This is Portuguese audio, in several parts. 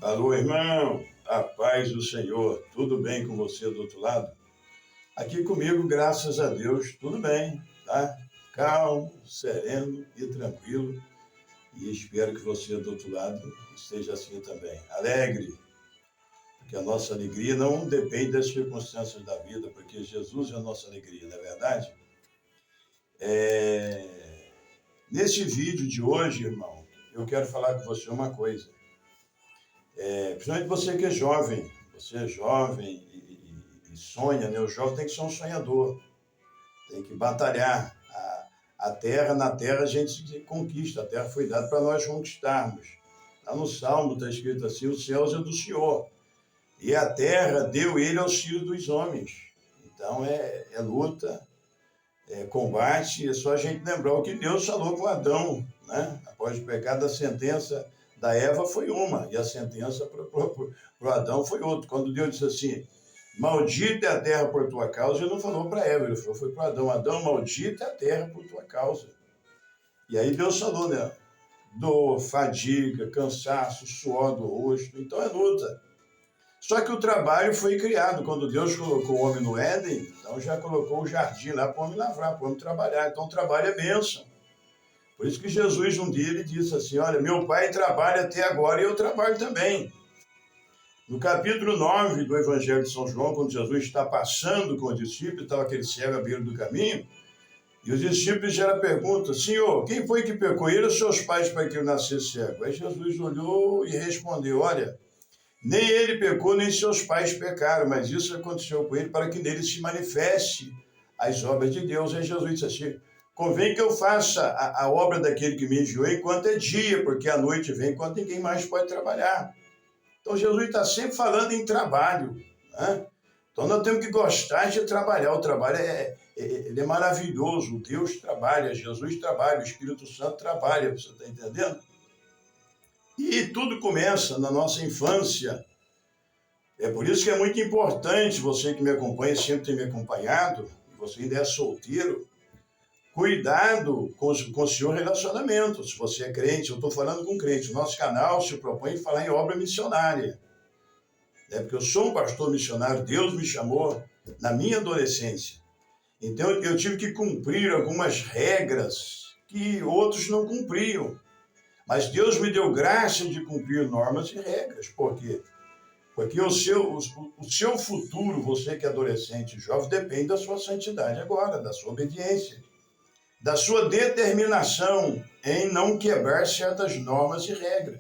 Alô, irmão, a paz do Senhor, tudo bem com você do outro lado? Aqui comigo, graças a Deus, tudo bem, tá? Calmo, sereno e tranquilo. E espero que você do outro lado esteja assim também. Alegre, porque a nossa alegria não depende das circunstâncias da vida, porque Jesus é a nossa alegria, não é verdade? Nesse vídeo de hoje, irmão, eu quero falar com você uma coisa. Principalmente você é jovem e sonha, né? O jovem tem que ser um sonhador, tem que batalhar. Na terra a gente conquista, a terra foi dada para nós conquistarmos. Lá no Salmo está escrito assim: os céus é do Senhor, e a terra deu ele aos filhos dos homens. Então é luta, é combate, é só a gente lembrar o que Deus falou com Adão, né? Após o pecado, a sentença da Eva foi uma, e a sentença para o Adão foi outra. Quando Deus disse assim: maldita é a terra por tua causa, ele não falou para Eva, ele falou, foi para Adão: Adão, maldita é a terra por tua causa. E aí Deus falou, né? Dor, fadiga, cansaço, suor do rosto, então é luta. Só que o trabalho foi criado. Quando Deus colocou o homem no Éden, então já colocou o jardim lá para o homem lavrar, para o homem trabalhar. Então o trabalho é bênção. Por isso que Jesus um dia ele disse assim: olha, meu pai trabalha até agora e eu trabalho também. No capítulo 9 do Evangelho de São João, quando Jesus está passando com os discípulos, estava aquele cego à beira do caminho, e os discípulos fizeram a pergunta: Senhor, quem foi que pecou? Ele ou seus pais para que ele nascesse cego? Aí Jesus olhou e respondeu: olha, nem ele pecou, nem seus pais pecaram, mas isso aconteceu com ele para que nele se manifeste as obras de Deus. Aí Jesus disse assim: convém que eu faça a obra daquele que me enviou enquanto é dia, porque a noite vem quando ninguém mais pode trabalhar. Então Jesus está sempre falando em trabalho, né? Então nós temos que gostar de trabalhar. O trabalho ele é maravilhoso. Deus trabalha, Jesus trabalha, o Espírito Santo trabalha, você está entendendo? E tudo começa na nossa infância. É por isso que é muito importante, você que me acompanha, sempre tem me acompanhado, e você ainda é solteiro, cuidado com o seu relacionamento. Se você é crente, eu estou falando com crente, o nosso canal se propõe a falar em obra missionária. Porque eu sou um pastor missionário, Deus me chamou na minha adolescência. Então eu tive que cumprir algumas regras que outros não cumpriam. Mas Deus me deu graça de cumprir normas e regras. Por quê? Porque o seu futuro, você que é adolescente e jovem, depende da sua santidade agora, da sua obediência, da sua determinação em não quebrar certas normas e regras.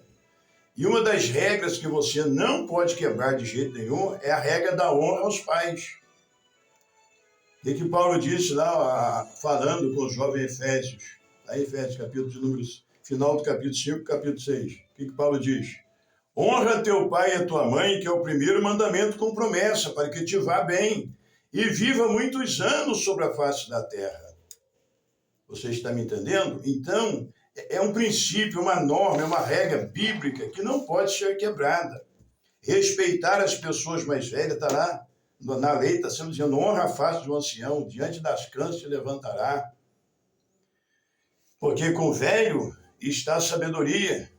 E uma das regras que você não pode quebrar de jeito nenhum é a regra da honra aos pais. E que Paulo disse lá, falando com os jovens Efésios, lá em Efésios, capítulo de números, final do capítulo 5, capítulo 6. O que Paulo diz? Honra teu pai e a tua mãe, que é o primeiro mandamento com promessa, para que te vá bem e viva muitos anos sobre a face da terra. Você está me entendendo? Então, é um princípio, uma norma, é uma regra bíblica que não pode ser quebrada. Respeitar as pessoas mais velhas, está lá na lei, está sendo dizendo: honra a face do ancião, diante das cãs se levantará. Porque com o velho está a sabedoria.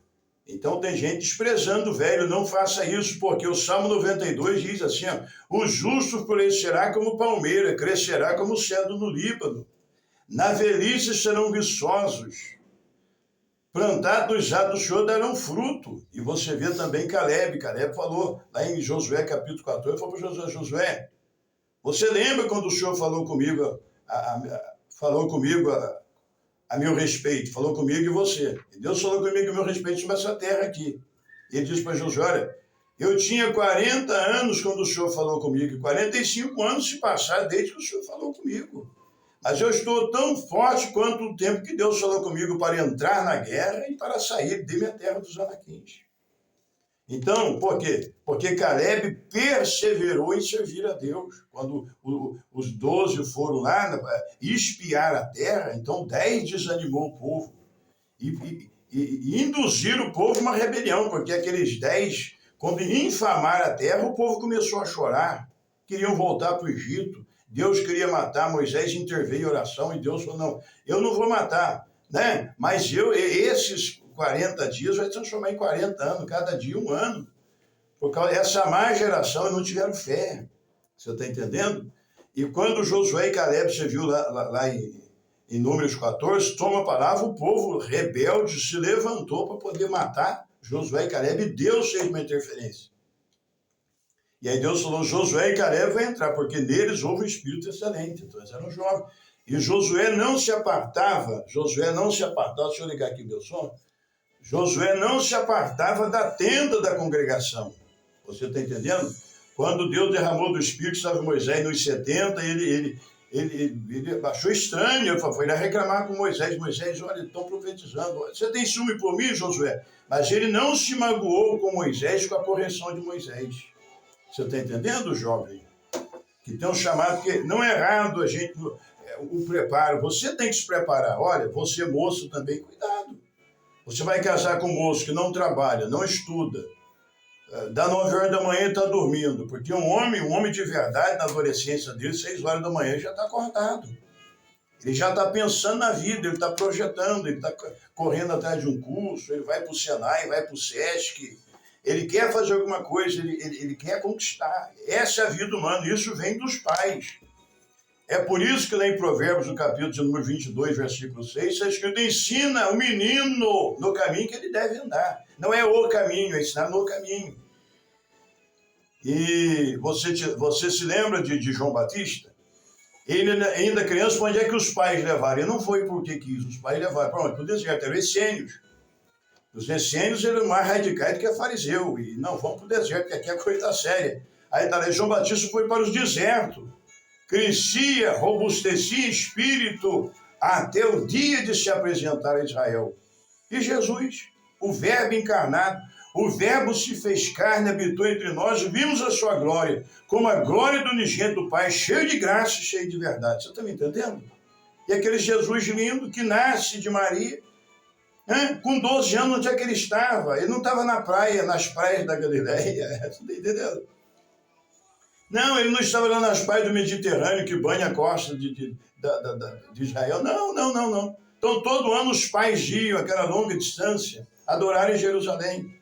Então tem gente desprezando o velho, não faça isso, porque o Salmo 92 diz assim: ó, o justo florescerá como palmeira, crescerá como cedro no Líbano. Na velhice serão viçosos, plantados já do Senhor darão fruto. E você vê também Caleb falou, lá em Josué capítulo 14, falou para Josué, você lembra quando o Senhor falou comigo, a meu respeito, falou comigo e você. E Deus falou comigo a meu respeito sobre essa terra aqui. E ele disse para Josué: olha, eu tinha 40 anos quando o Senhor falou comigo, e 45 anos se passaram desde que o Senhor falou comigo. Mas eu estou tão forte quanto o tempo que Deus falou comigo para entrar na guerra e para sair de minha terra dos anaquins. Então, por quê? Porque Caleb perseverou em servir a Deus. Quando os 12 foram lá espiar a terra, então 10 desanimou o povo e induziram o povo a uma rebelião, porque aqueles 10, quando infamaram a terra, o povo começou a chorar, queriam voltar para o Egito. Deus queria matar, Moisés interveio em oração e Deus falou: não, eu não vou matar, né? Mas esses 40 dias vai transformar em 40 anos, cada dia um ano. Por causa dessa má geração, não tiveram fé. Você está entendendo? E quando Josué e Caleb, você viu lá em Números 14, toma a palavra, o povo rebelde se levantou para poder matar Josué e Caleb, e Deus fez uma interferência. E aí Deus falou, Josué e Caleb vão entrar, porque neles houve um espírito excelente. Então eles eram jovens. E Josué não se apartava, deixa eu ligar aqui meu som. Josué não se apartava da tenda da congregação. Você está entendendo? Quando Deus derramou do Espírito, estava Moisés nos 70, ele achou estranho, ele foi lá reclamar com Moisés. Moisés, olha, estão profetizando. Você tem ciúme por mim, Josué? Mas ele não se magoou com Moisés, com a correção de Moisés. Você está entendendo, jovem? Que tem um chamado que não é errado a gente, o preparo. Você tem que se preparar. Olha, você moço também, cuidado. Você vai casar com um moço que não trabalha, não estuda, dá 9 horas da manhã e está dormindo, porque um homem de verdade, na adolescência dele, 6 horas da manhã já está acordado. Ele já está pensando na vida, ele está projetando, ele está correndo atrás de um curso, ele vai para o Senai, vai para o Sesc, ele quer fazer alguma coisa, ele quer conquistar. Essa é a vida humana, isso vem dos pais. É por isso que lá em Provérbios, no capítulo de número 22, versículo 6, está escrito, ensina o menino no caminho que ele deve andar. Não é o caminho, é ensinar no caminho. E você se lembra de João Batista? Ele ainda criança, para onde é que os pais levaram? Ele não foi porque quis, os pais levaram. Para onde? Para o deserto, eram essênios. Os essênios eram mais radicais do que fariseu. E não, vamos para o deserto, que aqui é coisa séria. Aí tá, João Batista foi para os desertos. Crescia, robustecia espírito até o dia de se apresentar a Israel. E Jesus, o Verbo encarnado, o Verbo se fez carne, habitou entre nós, vimos a sua glória, como a glória do unigênito do Pai, cheio de graça e cheio de verdade. Você está me entendendo? E aquele Jesus lindo que nasce de Maria, com 12 anos, onde é que ele estava? Ele não estava na praia, nas praias da Galileia. Você está entendendo? Não, ele não estava lá nas praias do Mediterrâneo, que banha a costa de Israel. Não. Então, todo ano os pais iam, aquela longa distância, adorar em Jerusalém.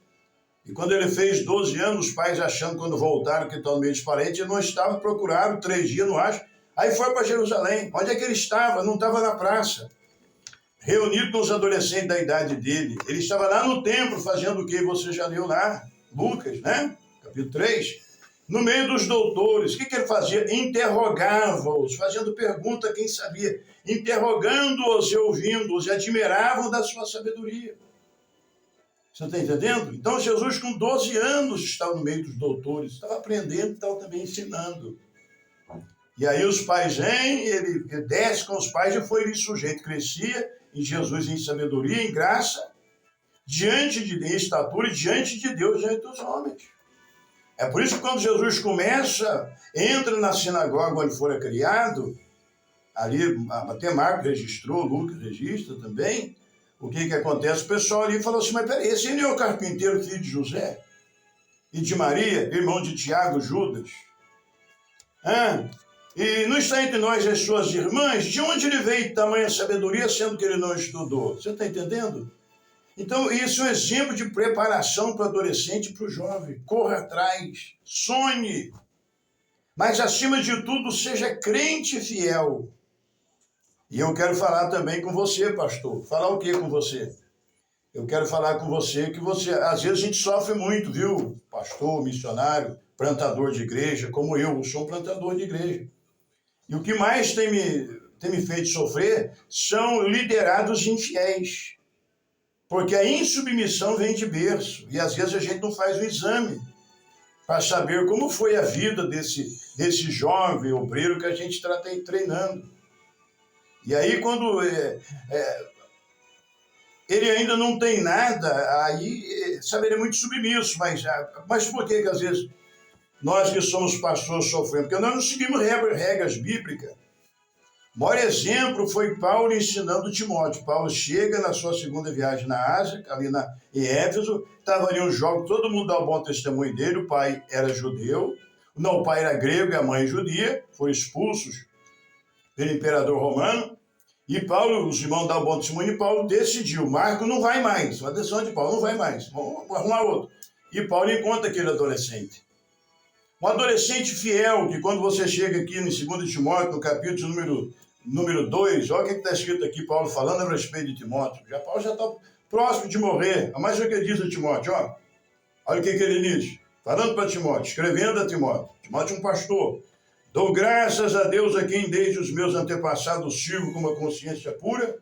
E quando ele fez 12 anos, os pais achando, quando voltaram, que estão no meio dos parentes, ele não estava, procuraram 3 dias, não acho. Aí foi para Jerusalém. Onde é que ele estava? Não estava na praça. Reunido com os adolescentes da idade dele. Ele estava lá no templo, fazendo o que você já leu lá? Lucas, né? Capítulo 3. No meio dos doutores, o que ele fazia? Interrogava-os, fazendo pergunta a quem sabia, interrogando-os e ouvindo-os, e admiravam da sua sabedoria. Você está entendendo? Então Jesus, com 12 anos, estava no meio dos doutores, estava aprendendo, estava também ensinando. E aí os pais vêm, ele desce com os pais e foi ele sujeito, crescia em Jesus em sabedoria, em graça, em estatura e diante de Deus, diante dos homens. É por isso que quando Jesus entra na sinagoga onde fora criado, ali até Marcos registrou, Lucas registra também, o que acontece? O pessoal ali falou assim, mas peraí, esse não é o carpinteiro, filho de José? E de Maria, irmão de Tiago, Judas? E não está entre nós as suas irmãs? De onde ele veio tamanha sabedoria, sendo que ele não estudou? Você está entendendo? Então, isso é um exemplo de preparação para o adolescente e para o jovem. Corra atrás, sonhe, mas, acima de tudo, seja crente e fiel. E eu quero falar também com você, pastor. Falar o que com você? Eu quero falar com você que às vezes a gente sofre muito, viu? Pastor, missionário, plantador de igreja, como eu sou um plantador de igreja. E o que mais tem me feito sofrer são liderados infiéis. Porque a insubmissão vem de berço. E às vezes a gente não faz o exame para saber como foi a vida desse jovem obreiro que a gente está treinando. E aí quando ele ainda não tem nada, aí, sabe, ele é muito submisso. Mas por que às vezes nós que somos pastores sofremos? Porque nós não seguimos regras bíblicas. O maior exemplo foi Paulo ensinando Timóteo. Paulo chega na sua segunda viagem na Ásia, ali em Éfeso, estava ali um jovem, todo mundo dá o bom testemunho dele, o pai era judeu, o pai era grego e a mãe judia, foram expulsos pelo imperador romano, e Paulo, os irmãos dão o bom testemunho, e Paulo decidiu, Marco não vai mais, uma decisão de Paulo, não vai mais, vamos arrumar outro. E Paulo encontra aquele adolescente. Um adolescente fiel, que quando você chega aqui em 2 Timóteo, no capítulo número 2, olha o que está escrito aqui, Paulo falando a respeito de Timóteo. Paulo já está próximo de morrer. Mas o que ele diz a Timóteo? Ó, olha o que ele diz. Falando para Timóteo, escrevendo a Timóteo. Timóteo é um pastor. Dou graças a Deus a quem desde os meus antepassados sirvo com uma consciência pura,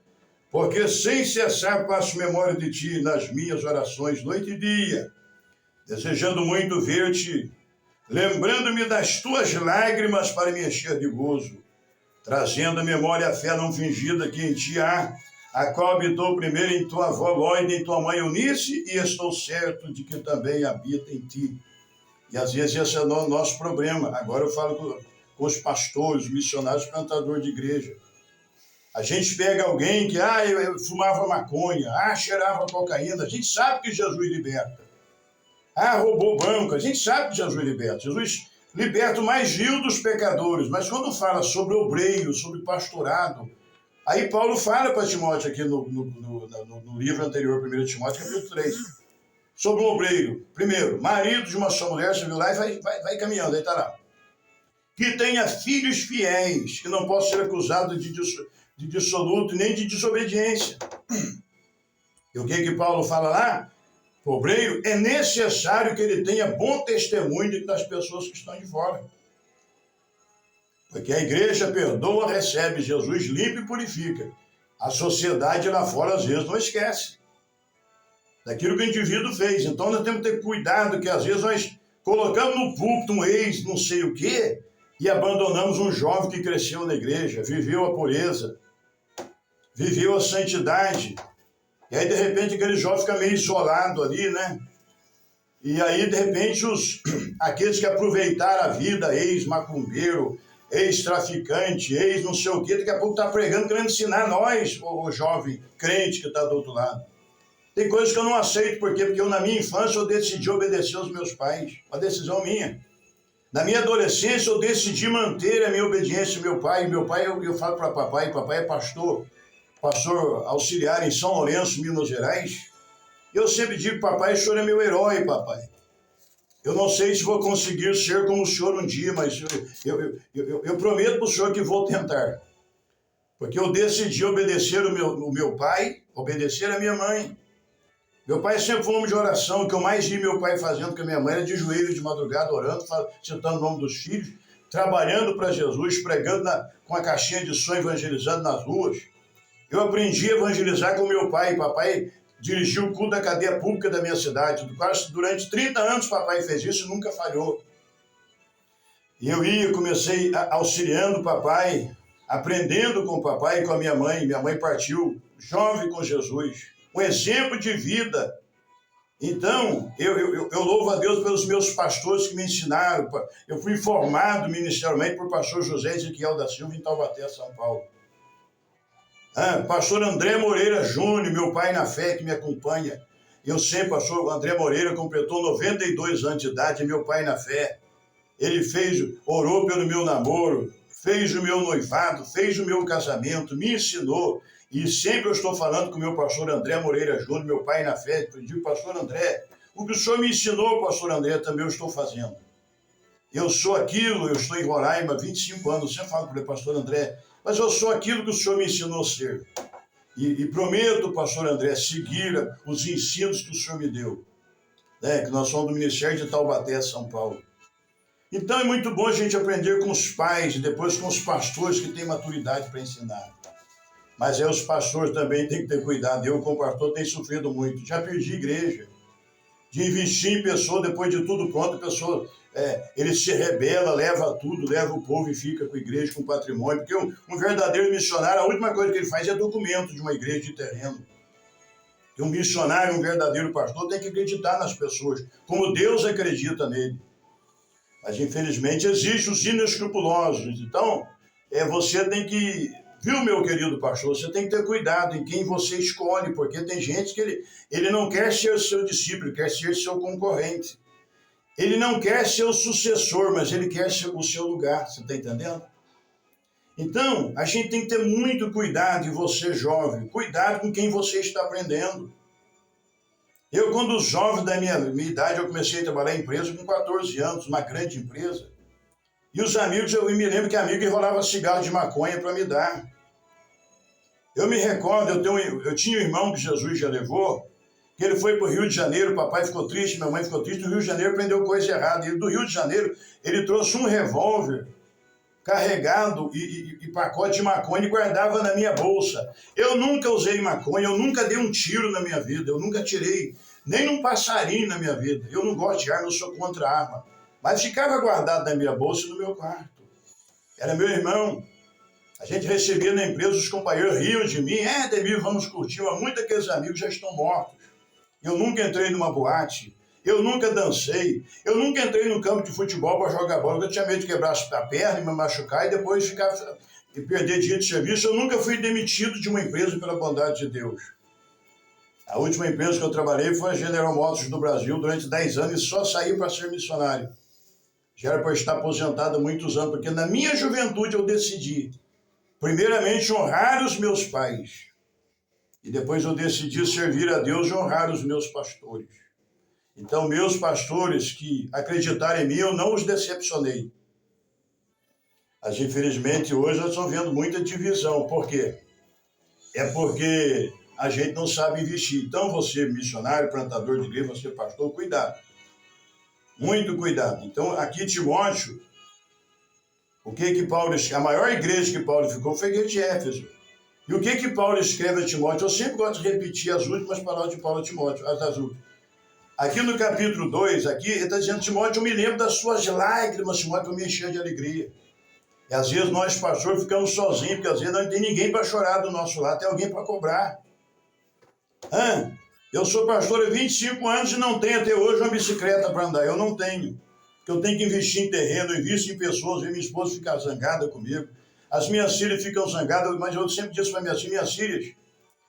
porque sem cessar faço memória de ti nas minhas orações, noite e dia, desejando muito ver-te, lembrando-me das tuas lágrimas para me encher de gozo, trazendo à memória a fé não fingida que em ti há, a qual habitou primeiro em tua avó Lóide e em tua mãe Eunice, e estou certo de que também habita em ti. E às vezes esse é o nosso problema. Agora eu falo com os pastores, missionários, plantadores de igreja. A gente pega alguém que, eu fumava maconha, cheirava cocaína. A gente sabe que Jesus liberta. Roubou banco. A gente sabe que Jesus liberta. Jesus liberta o mais vil dos pecadores. Mas quando fala sobre obreiro, sobre pastorado, aí Paulo fala para Timóteo aqui no livro anterior, 1 Timóteo, capítulo 3, sobre o obreiro. Primeiro, marido de uma só mulher, você viu lá e vai caminhando, aí está lá. Que tenha filhos fiéis, que não possa ser acusado de dissoluto nem de desobediência. E o que Paulo fala lá? O obreiro é necessário que ele tenha bom testemunho das pessoas que estão de fora. Porque a igreja perdoa, recebe, Jesus limpa e purifica. A sociedade lá fora, às vezes, não esquece daquilo que o indivíduo fez. Então, nós temos que ter cuidado, que às vezes nós colocamos no púlpito um ex não sei o quê e abandonamos um jovem que cresceu na igreja, viveu a pureza, viveu a santidade. E aí, de repente, aquele jovem fica meio isolado ali, né? E aí, de repente, aqueles que aproveitaram a vida, ex-macumbeiro, ex-traficante, ex-não sei o quê, daqui a pouco está pregando, querendo ensinar nós, o jovem crente que está do outro lado. Tem coisas que eu não aceito, por quê? Porque eu, na minha infância, eu decidi obedecer aos meus pais, uma decisão minha. Na minha adolescência, eu decidi manter a minha obediência ao meu pai. Meu pai, eu falo para papai é pastor auxiliar em São Lourenço, Minas Gerais. Eu sempre digo, papai, o senhor é meu herói, papai. Eu não sei se vou conseguir ser como o senhor um dia, mas eu prometo para o senhor que vou tentar. Porque eu decidi obedecer o meu pai, obedecer a minha mãe. Meu pai sempre foi um homem de oração. O que eu mais vi meu pai fazendo com a minha mãe era de joelhos de madrugada, orando, citando o nome dos filhos, trabalhando para Jesus, pregando com a caixinha de som, evangelizando nas ruas. Eu aprendi a evangelizar com meu pai. Papai dirigiu o culto da cadeia pública da minha cidade. Quase durante 30 anos papai fez isso e nunca falhou. E eu comecei auxiliando o papai, aprendendo com o papai e com a minha mãe. Minha mãe partiu jovem com Jesus. Um exemplo de vida. Então, eu louvo a Deus pelos meus pastores que me ensinaram. Eu fui formado ministerialmente por pastor José Ezequiel da Silva em Taubaté, São Paulo. Pastor André Moreira Júnior, meu pai na fé que me acompanha. Eu sempre, pastor André Moreira completou 92 anos de idade, meu pai na fé. Ele orou pelo meu namoro, fez o meu noivado, fez o meu casamento, me ensinou. E sempre eu estou falando com o meu pastor André Moreira Júnior, meu pai na fé. Eu digo, pastor André, o que o senhor me ensinou, pastor André, também eu estou fazendo. Eu sou aquilo, eu estou em Roraima há 25 anos, eu sempre falo para o pastor André, mas eu sou aquilo que o senhor me ensinou a ser. E prometo, pastor André, seguir os ensinos que o senhor me deu. Que nós somos do Ministério de Taubaté, São Paulo. Então é muito bom a gente aprender com os pais e depois com os pastores que têm maturidade para ensinar. Mas os pastores também têm que ter cuidado. Eu, como pastor, tenho sofrido muito. Já perdi igreja. De investir em pessoa, depois de tudo pronto, a pessoa, ele se rebela, leva tudo, leva o povo e fica com a igreja, com o patrimônio. Porque um verdadeiro missionário, a última coisa que ele faz é documento de uma igreja de terreno. E um missionário, um verdadeiro pastor, tem que acreditar nas pessoas, como Deus acredita nele. Mas, infelizmente, existem os inescrupulosos. Então, você tem que... Viu, meu querido pastor? Você tem que ter cuidado em quem você escolhe, porque tem gente que ele não quer ser seu discípulo, quer ser seu concorrente. Ele não quer ser o sucessor, mas ele quer ser o seu lugar. Você está entendendo? Então, a gente tem que ter muito cuidado, e você, jovem, cuidado com quem você está aprendendo. Eu, quando os jovens da minha idade, eu comecei a trabalhar em empresa com 14 anos, uma grande empresa. E os amigos, eu me lembro que amigo enrolava cigarro de maconha para me dar. Eu me recordo, eu tinha um irmão que Jesus já levou, que ele foi para o Rio de Janeiro, o papai ficou triste, minha mãe ficou triste, no Rio de Janeiro prendeu coisa errada. E do Rio de Janeiro, ele trouxe um revólver carregado e pacote de maconha e guardava na minha bolsa. Eu nunca usei maconha, eu nunca dei um tiro na minha vida, eu nunca tirei nem um passarinho na minha vida. Eu não gosto de arma, eu sou contra a arma. Mas ficava guardado na minha bolsa e no meu quarto. Era meu irmão. A gente recebia na empresa, os companheiros riam de mim. Demir, vamos curtir, mas muitos daqueles amigos já estão mortos. Eu nunca entrei numa boate, eu nunca dancei, eu nunca entrei no campo de futebol para jogar bola, eu tinha medo de quebrar a perna e me machucar e depois ficar e perder dia de serviço. Eu nunca fui demitido de uma empresa pela bondade de Deus. A última empresa que eu trabalhei foi a General Motors do Brasil durante 10 anos e só saí para ser missionário. Já era para estar aposentado há muitos anos, porque na minha juventude eu decidi, primeiramente, honrar os meus pais. E depois eu decidi servir a Deus e honrar os meus pastores. Então, meus pastores que acreditaram em mim, eu não os decepcionei. Mas, infelizmente, hoje nós estamos vendo muita divisão. Por quê? É porque a gente não sabe investir. Então, você, missionário, plantador de igreja, você, pastor, cuidado. Muito cuidado. Então, aqui, Timóteo, a maior igreja que Paulo ficou foi a igreja de Éfeso. E o que Paulo escreve a Timóteo? Eu sempre gosto de repetir as últimas palavras de Paulo a Timóteo, as últimas. Aqui no capítulo 2, aqui, ele está dizendo, Timóteo, eu me lembro das suas lágrimas, Timóteo, eu me encher de alegria. E às vezes nós, pastores, ficamos sozinhos, porque às vezes não tem ninguém para chorar do nosso lado, tem alguém para cobrar. Eu sou pastor há 25 anos e não tenho até hoje uma bicicleta para andar. Eu não tenho. Porque eu tenho que investir em terreno, eu invisto em pessoas, e minha esposa fica zangada comigo. As minhas filhas ficam zangadas, mas eu sempre disse para minhas filhas,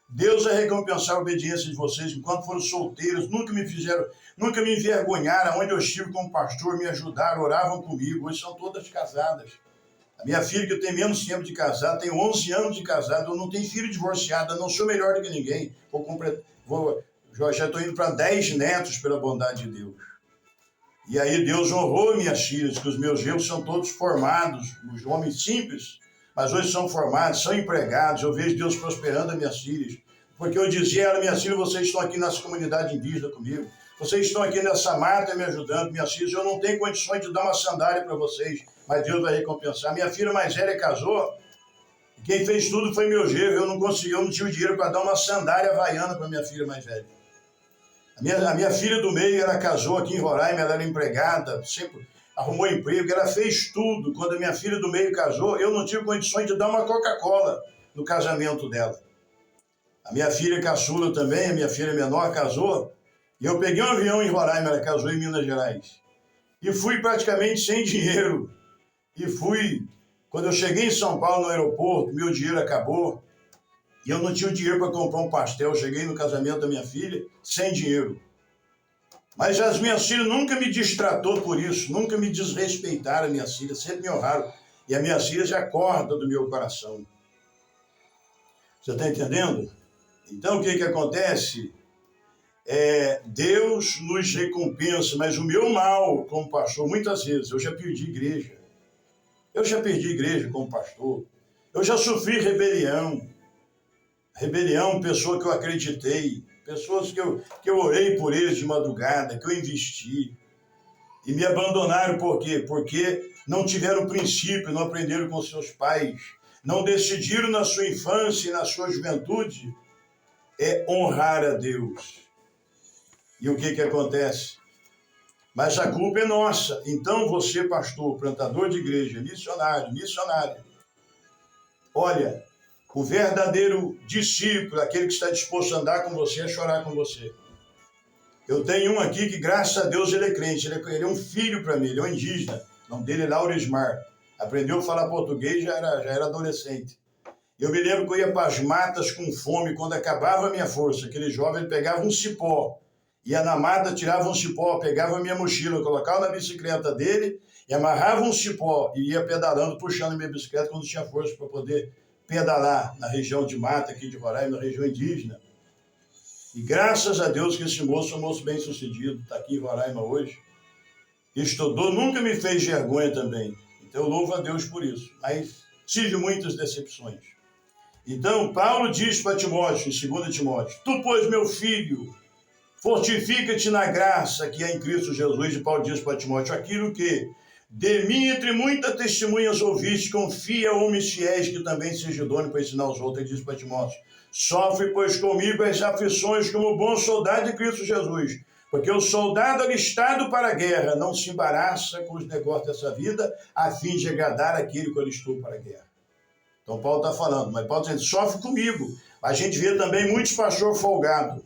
Deus vai recompensar a obediência de vocês enquanto foram solteiros, nunca me envergonharam, onde eu estive como pastor, me ajudaram, oravam comigo, hoje são todas casadas. A minha filha, que eu tenho menos tempo de casado, tem 11 anos de casado, eu não tenho filho divorciado, eu não sou melhor do que ninguém, já estou indo para 10 netos pela bondade de Deus. E aí Deus honrou minhas filhas, que os meus genros são todos formados, os homens simples, mas hoje são formados, são empregados. Eu vejo Deus prosperando as minhas filhas. Porque eu dizia a ela, minhas filhas, vocês estão aqui nessa comunidade indígena comigo. Vocês estão aqui nessa mata me ajudando, minhas filhas. Eu não tenho condições de dar uma sandália para vocês, mas Deus vai recompensar. Minha filha mais velha casou, e quem fez tudo foi meu genro. Eu não tinha o dinheiro para dar uma sandália havaiana para minha filha mais velha. A minha filha do meio, ela casou aqui em Roraima, ela era empregada, sempre arrumou emprego, ela fez tudo. Quando a minha filha do meio casou, eu não tive condições de dar uma Coca-Cola no casamento dela. A minha filha caçula também, a minha filha menor casou, e eu peguei um avião em Roraima, ela casou em Minas Gerais. E fui praticamente sem dinheiro. Quando eu cheguei em São Paulo, no aeroporto, meu dinheiro acabou, e eu não tinha dinheiro para comprar um pastel. Eu cheguei no casamento da minha filha sem dinheiro. Mas as minhas filhas nunca me distratou por isso, nunca me desrespeitaram, minhas filhas sempre me honraram. E as minhas filhas acordam do meu coração. Você está entendendo? Então, o que acontece? Deus nos recompensa, mas o meu mal como pastor, muitas vezes, eu já perdi igreja. Eu já perdi igreja como pastor. Eu já sofri rebelião. Pessoa que eu acreditei. Pessoas que eu orei por eles de madrugada, que eu investi. E me abandonaram por quê? Porque não tiveram princípio, não aprenderam com seus pais. Não decidiram na sua infância e na sua juventude honrar a Deus. E o que acontece? Mas a culpa é nossa. Então você, pastor, plantador de igreja, missionário, olha, o verdadeiro discípulo, aquele que está disposto a andar com você, a chorar com você. Eu tenho um aqui que, graças a Deus, ele é crente. Ele é um filho para mim, ele é um indígena. O nome dele é Laurismar. Aprendeu a falar português, já era adolescente. Eu me lembro que eu ia para as matas com fome, quando acabava a minha força. Aquele jovem pegava um cipó, ia na mata, tirava um cipó, pegava a minha mochila, colocava na bicicleta dele e amarrava um cipó e ia pedalando, puxando a minha bicicleta quando tinha força para poder pedalar na região de mata aqui de Roraima, na região indígena. E graças a Deus que esse moço é um moço bem sucedido, está aqui em Roraima hoje, estudou, nunca me fez vergonha também. Então eu louvo a Deus por isso. Mas tive muitas decepções. Então Paulo diz para Timóteo, em 2 Timóteo, tu, pois, meu filho, fortifica-te na graça que é em Cristo Jesus. E Paulo diz para Timóteo, aquilo que de mim, entre muitas testemunhas ouviste, confia homens fiéis que também seja idôneo para ensinar os outros. Ele diz para Timóteo, sofre, pois, comigo as aflições como bom soldado de Cristo Jesus. Porque o soldado alistado para a guerra não se embaraça com os negócios dessa vida, a fim de agradar aquele que alistou para a guerra. Então Paulo está falando, mas Paulo está dizendo, sofre comigo. A gente vê também muitos pastores folgados,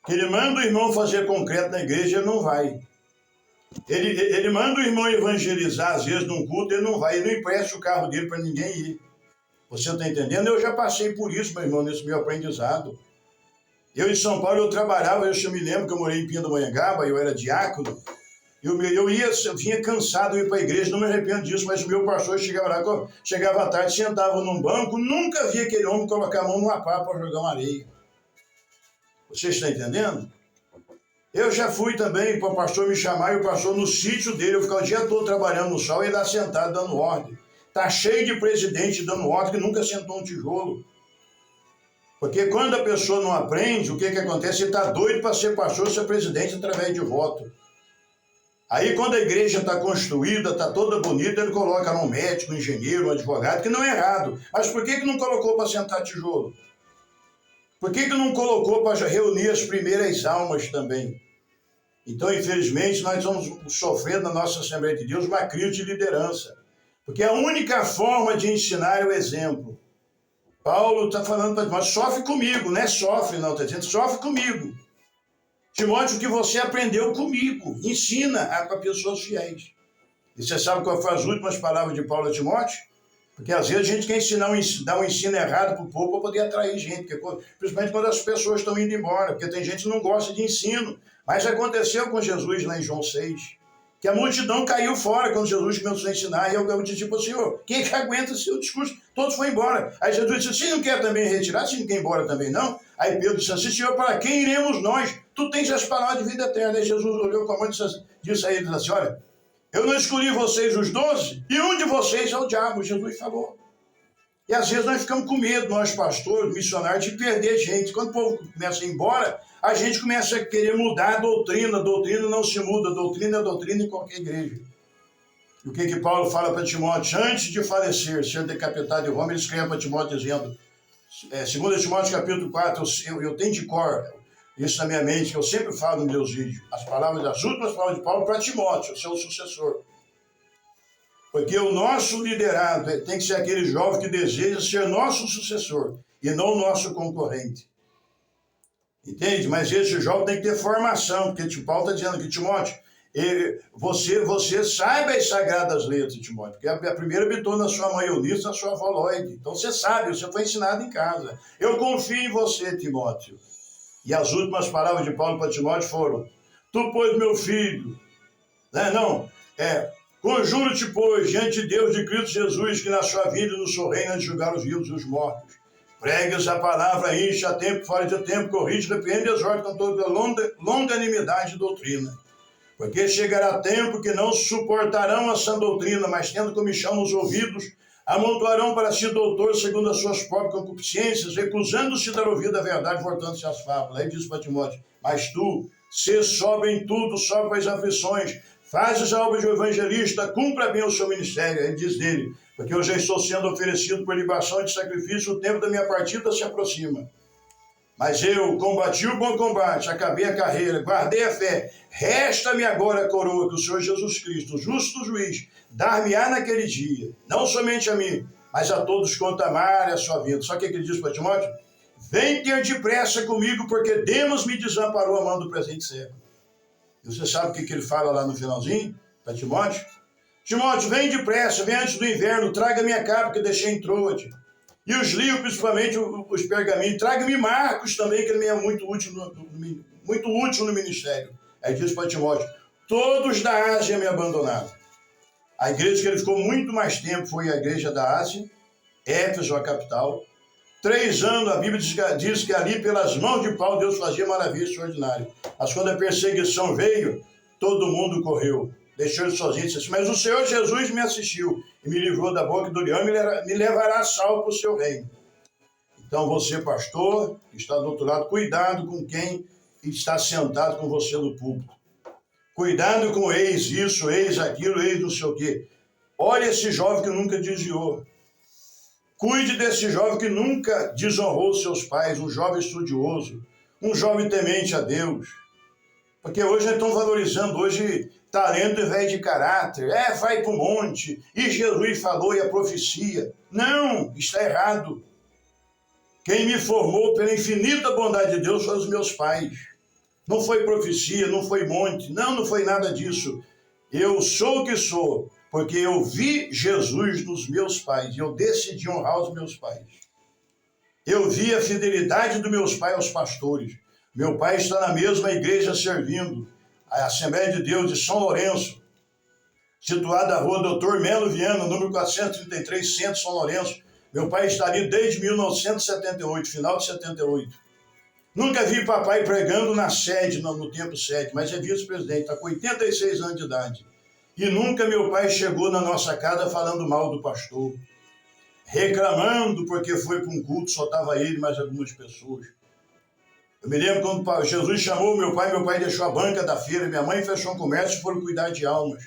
que ele manda o irmão fazer concreto na igreja, ele não vai. Ele manda o irmão evangelizar, às vezes, num culto, ele não vai, ele não empresta o carro dele para ninguém ir. Você está entendendo? Eu já passei por isso, meu irmão, nesse meu aprendizado. Eu, em São Paulo, eu trabalhava, eu me lembro que eu morei em Pindamonhangaba, eu era diácono, eu vinha cansado de ir para a igreja, não me arrependo disso, mas o meu pastor chegava lá, chegava à tarde, sentava num banco, nunca vi aquele homem colocar a mão numa pá para jogar uma areia. Você está entendendo? Eu já fui também para o pastor me chamar, e o pastor no sítio dele, eu ficava o dia todo trabalhando no sol, e ele lá sentado dando ordem. Está cheio de presidente dando ordem que nunca sentou um tijolo. Porque quando a pessoa não aprende, o que acontece? Ele está doido para ser pastor, ser presidente através de voto. Aí quando a igreja está construída, está toda bonita, ele coloca um médico, um engenheiro, um advogado, que não é errado. Mas por que não colocou para sentar tijolo? Por que não colocou para reunir as primeiras almas também? Então, infelizmente, nós vamos sofrer na nossa Assembleia de Deus uma crise de liderança. Porque a única forma de ensinar é o exemplo. Paulo está falando para Timóteo, sofre comigo, não é sofre, não, está dizendo, sofre comigo. Timóteo, o que você aprendeu comigo, ensina para pessoas fiéis. E você sabe qual foi as últimas palavras de Paulo a Timóteo? Porque às vezes a gente quer dar um ensino errado para o povo para poder atrair gente, principalmente quando as pessoas estão indo embora, porque tem gente que não gosta de ensino. Mas aconteceu com Jesus lá em João 6, que a multidão caiu fora quando Jesus começou a ensinar, e eu disse para o Senhor, quem que aguenta o seu discurso? Todos foram embora. Aí Jesus disse, você não quer também retirar? Você não quer ir embora também não? Aí Pedro disse assim, Senhor, para quem iremos nós? Tu tens as palavras de vida eterna. Aí Jesus olhou com a mão e disse a ele assim, olha, eu não escolhi vocês os 12, e um de vocês é o diabo, Jesus falou. E às vezes nós ficamos com medo, nós pastores, missionários, de perder gente. Quando o povo começa a ir embora, a gente começa a querer mudar a doutrina. A doutrina não se muda, a doutrina é doutrina em qualquer igreja. E o que Paulo fala para Timóteo? Antes de falecer, ser decapitado em Roma, ele escreve para Timóteo dizendo, 2 Timóteo capítulo 4, eu tenho de cor isso na minha mente, que eu sempre falo nos meus vídeos, as últimas palavras de Paulo para Timóteo, seu sucessor. Porque o nosso liderado tem que ser aquele jovem que deseja ser nosso sucessor e não nosso concorrente. Entende? Mas esse jovem tem que ter formação, porque Paulo está dizendo que, Timóteo, você saiba as sagradas letras, Timóteo, porque a primeira habitou na sua mãe Eunice, na sua avó Loide. Então você sabe, você foi ensinado em casa. Eu confio em você, Timóteo. E as últimas palavras de Paulo para Timóteo foram, tu, pois, meu filho, conjuro-te, pois, diante de Deus de Cristo Jesus, que na sua vida e no seu reino há de julgar os vivos e os mortos. Pregue a palavra, enche a tempo, fora de tempo, corrige, repreende e exorta com toda longanimidade e doutrina. Porque chegará tempo que não suportarão a sã doutrina, mas tendo comichão nos ouvidos, amontoarão para si doutor segundo as suas próprias concupiscências, recusando-se dar ouvido à verdade, voltando-se às fábulas. Aí diz para Timóteo, mas tu, se sobe em tudo, sobe para as aflições, fazes a obra de um evangelista, cumpra bem o seu ministério. Ele diz dele, porque eu já estou sendo oferecido por libação de sacrifício, o tempo da minha partida se aproxima. Mas eu combati o bom combate, acabei a carreira, guardei a fé, resta-me agora a coroa que o Senhor Jesus Cristo, o justo juiz, dar-me-á naquele dia, não somente a mim, mas a todos quanto amarem a sua vida. Só que ele diz para Timóteo, vem ter depressa comigo, porque Demas me desamparou a mão do presente século. E você sabe o que ele fala lá no finalzinho para Timóteo? Timóteo, vem depressa, vem antes do inverno, traga minha capa que deixei em Troade. E os livros, principalmente os pergaminhos, traga-me Marcos também, que ele é muito útil no ministério. Aí diz para Timóteo, todos da Ásia me abandonaram. A igreja que ele ficou muito mais tempo foi a igreja da Ásia, Éfeso, a capital. 3 anos, a Bíblia diz que ali, pelas mãos de Paulo, Deus fazia maravilhas extraordinárias. Mas quando a perseguição veio, todo mundo correu. Deixou ele sozinho e disse assim, mas o Senhor Jesus me assistiu e me livrou da boca do leão e me levará salvo para o seu reino. Então você, pastor, que está do outro lado, cuidado com quem está sentado com você no púlpito. Cuidado com ex isso, ex aquilo, ex não sei o quê. Olha esse jovem que nunca desviou. Cuide desse jovem que nunca desonrou seus pais, um jovem estudioso, um jovem temente a Deus. Porque hoje estão valorizando talento em vez de caráter. Vai para o monte. E Jesus falou e a profecia. Não, está errado. Quem me formou pela infinita bondade de Deus foram os meus pais. Não foi profecia, não foi monte. Não foi nada disso. Eu sou o que sou, porque eu vi Jesus nos meus pais. E eu decidi honrar os meus pais. Eu vi a fidelidade dos meus pais aos pastores. Meu pai está na mesma igreja servindo, a Assembleia de Deus de São Lourenço, situada na rua Doutor Melo Viana, número 433, Centro São Lourenço. Meu pai está ali desde 1978, final de 78. Nunca vi papai pregando na sede, no tempo sede, mas é vice-presidente, está com 86 anos de idade. E nunca meu pai chegou na nossa casa falando mal do pastor, reclamando porque foi para um culto, só estava ele e mais algumas pessoas. Eu me lembro quando Jesus chamou meu pai deixou a banca da feira, minha mãe fechou um comércio e foram cuidar de almas.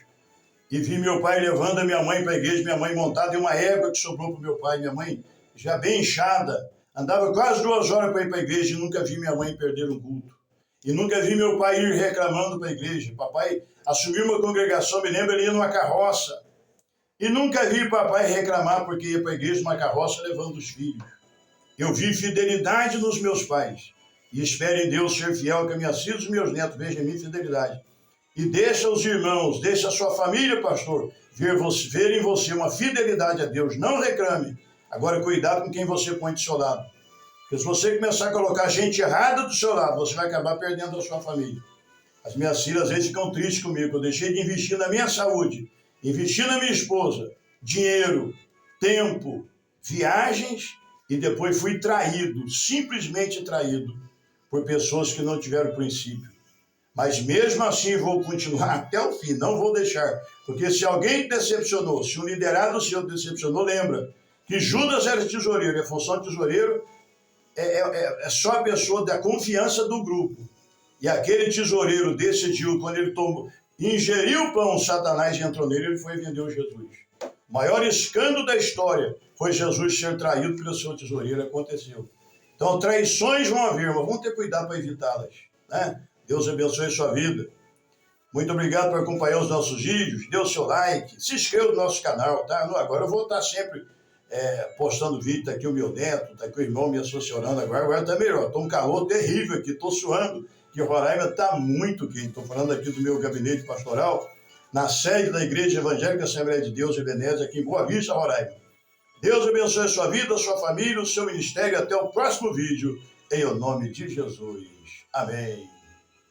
E vi meu pai levando a minha mãe para a igreja, minha mãe montada em uma égua que sobrou para o meu pai. Minha mãe já bem inchada, andava quase 2 horas para ir para a igreja e nunca vi minha mãe perder um culto. E nunca vi meu pai ir reclamando para a igreja. Papai assumiu uma congregação, me lembro, ele ia numa carroça. E nunca vi papai reclamar porque ia para a igreja numa carroça levando os filhos. Eu vi fidelidade nos meus pais. E espero em Deus ser fiel que minhas filhas e meus netos vejam em mim fidelidade. E deixa os irmãos, deixa a sua família, pastor, ver em você uma fidelidade a Deus. Não reclame. Agora, cuidado com quem você põe do seu lado. Porque se você começar a colocar gente errada do seu lado, você vai acabar perdendo a sua família. As minhas filhas, às vezes, ficam tristes comigo. Eu deixei de investir na minha saúde, investir na minha esposa, dinheiro, tempo, viagens, e depois fui traído, simplesmente traído, por pessoas que não tiveram princípio. Mas mesmo assim vou continuar até o fim, não vou deixar. Porque se alguém decepcionou, se um liderado seu decepcionou, lembra que Judas era tesoureiro, e a função de tesoureiro é só a pessoa da confiança do grupo. E aquele tesoureiro decidiu, quando ele ingeriu o pão, Satanás entrou nele, ele foi e vendeu Jesus. O maior escândalo da história foi Jesus ser traído pelo seu tesoureiro, aconteceu. Então, traições vão haver, mas vamos ter cuidado para evitá-las, né? Deus abençoe a sua vida. Muito obrigado por acompanhar os nossos vídeos. Dê o seu like, se inscreva no nosso canal, tá? Agora eu vou estar sempre postando vídeo. Tá aqui o meu neto, tá aqui o irmão me assessorando agora tá melhor. Estou um calor terrível aqui, estou suando, que Roraima está muito quente. Estou falando aqui do meu gabinete pastoral, na sede da Igreja Evangélica Assembleia de Deus Ebenezer, aqui em Boa Vista, Roraima. Deus abençoe a sua vida, a sua família, o seu ministério. Até o próximo vídeo, em o nome de Jesus. Amém.